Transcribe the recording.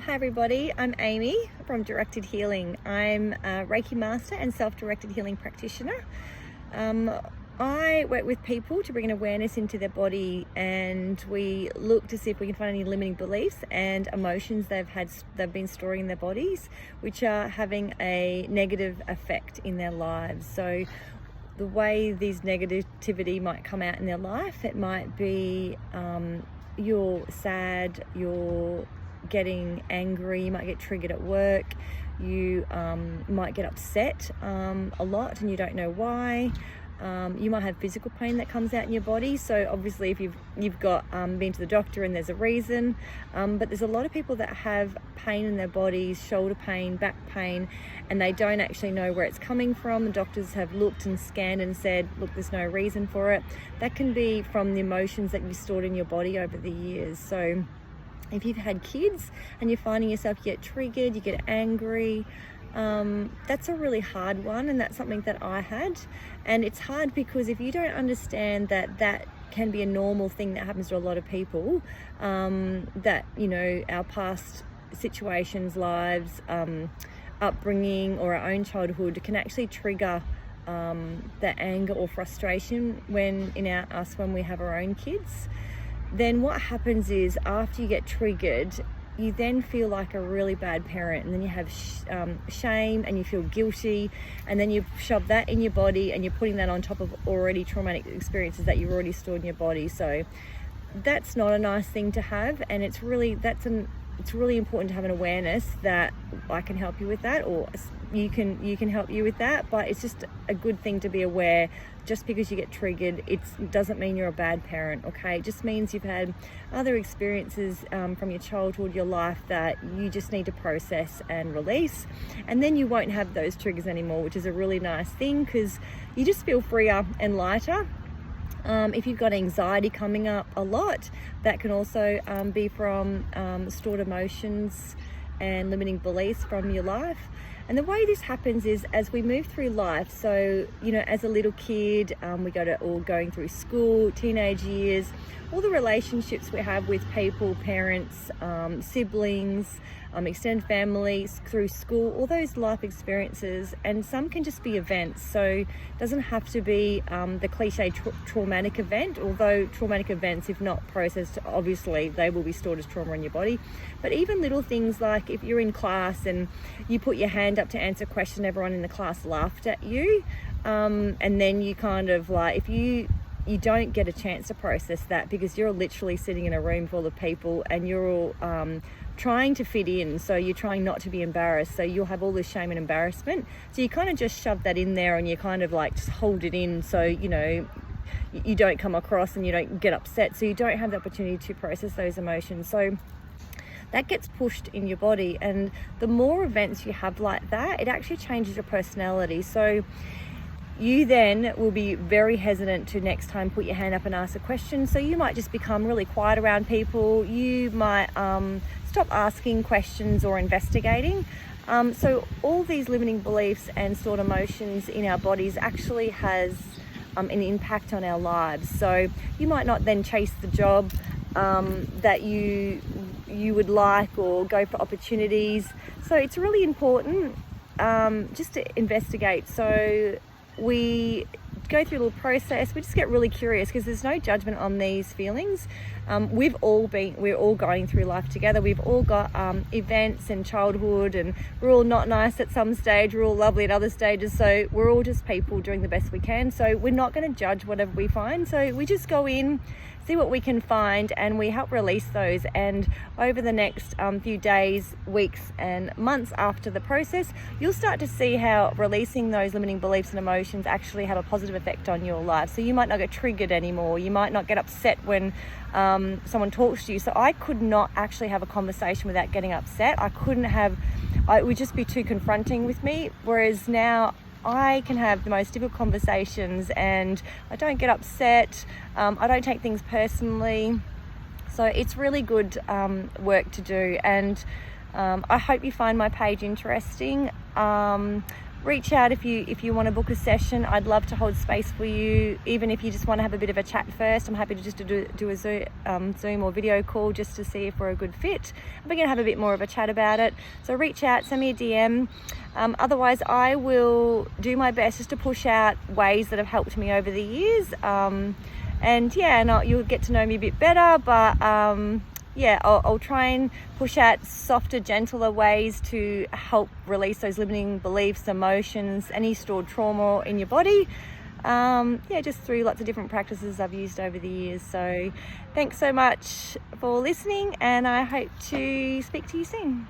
Hi everybody, I'm Amy from Directed Healing. I'm a Reiki Master and Self-Directed Healing Practitioner. I work with people to bring an awareness into their body, and we look to see if we can find any limiting beliefs and emotions they've been storing in their bodies, which are having a negative effect in their lives. So the way these negativity might come out in their life, it might be you're sad, you're getting angry, you might get triggered at work, you might get upset a lot and you don't know why. You might have physical pain that comes out in your body. So obviously if you've got been to the doctor and there's a reason, but there's a lot of people that have pain in their bodies, shoulder pain, back pain, and they don't actually know where it's coming from. The doctors have looked and scanned and said, look, there's no reason for it. That can be from the emotions that you've stored in your body over the years. So if you've had kids and you're finding yourself get triggered, you get angry, that's a really hard one, and that's something that I had. And it's hard because if you don't understand that can be a normal thing that happens to a lot of people, that, you know, our past situations, lives, upbringing, or our own childhood can actually trigger that anger or frustration when we have our own kids. Then what happens is, after you get triggered, you then feel like a really bad parent, and then you have shame and you feel guilty, and then you shove that in your body and you're putting that on top of already traumatic experiences that you've already stored in your body. So that's not a nice thing to have, and it's really important to have an awareness that I can help you with that, or you can help you with that. But it's just a good thing to be aware. Just because you get triggered, it doesn't mean you're a bad parent, okay? It just means you've had other experiences from your childhood, your life, that you just need to process and release, and then you won't have those triggers anymore, which is a really nice thing, because you just feel freer and lighter. If you've got anxiety coming up a lot, that can also be from stored emotions and limiting beliefs from your life. And the way this happens is as we move through life. So, you know, as a little kid, we going through school, teenage years, all the relationships we have with people, parents, siblings, extended families, through school, all those life experiences, and some can just be events. So it doesn't have to be the cliche traumatic event, although traumatic events, if not processed, obviously they will be stored as trauma in your body. But even little things like if you're in class and you put your hand up to answer a question, everyone in the class laughed at you, and then you kind of like, if you don't get a chance to process that, because you're literally sitting in a room full of people and you're all trying to fit in, so you're trying not to be embarrassed, so you'll have all this shame and embarrassment, so you kind of just shove that in there and you kind of like just hold it in, so you know you don't come across and you don't get upset, so you don't have the opportunity to process those emotions. So that gets pushed in your body, and the more events you have like that, it actually changes your personality. So you then will be very hesitant to next time put your hand up and ask a question. So you might just become really quiet around people. You might stop asking questions or investigating. So all these limiting beliefs and stored emotions in our bodies actually has an impact on our lives. So you might not then chase the job that you would like, or go for opportunities. So it's really important just to investigate. So we go through a little process. We just get really curious, because there's no judgment on these feelings. We're all going through life together. We've all got events and childhood, and we're all not nice at some stage, we're all lovely at other stages. So we're all just people doing the best we can. So we're not going to judge whatever we find. So we just go in, see what we can find, and we help release those. And over the next few days, weeks and months after the process, you'll start to see how releasing those limiting beliefs and emotions actually have a positive effect on your life. So you might not get triggered anymore, you might not get upset when someone talks to you. So I could not actually have a conversation without getting upset. It would just be too confronting with me, whereas now I can have the most difficult conversations and I don't get upset. I don't take things personally. So it's really good work to do, and I hope you find my page interesting. reach out if you want to book a session. I'd love to hold space for you, even if you just want to have a bit of a chat first. I'm happy to just do a Zoom or video call just to see if we're a good fit. We're going to have a bit more of a chat about it. So reach out, send me a DM. Otherwise, I will do my best just to push out ways that have helped me over the years. You'll get to know me a bit better, but I'll try and push out softer, gentler ways to help release those limiting beliefs, emotions, any stored trauma in your body. Just through lots of different practices I've used over the years. So thanks so much for listening, and I hope to speak to you soon.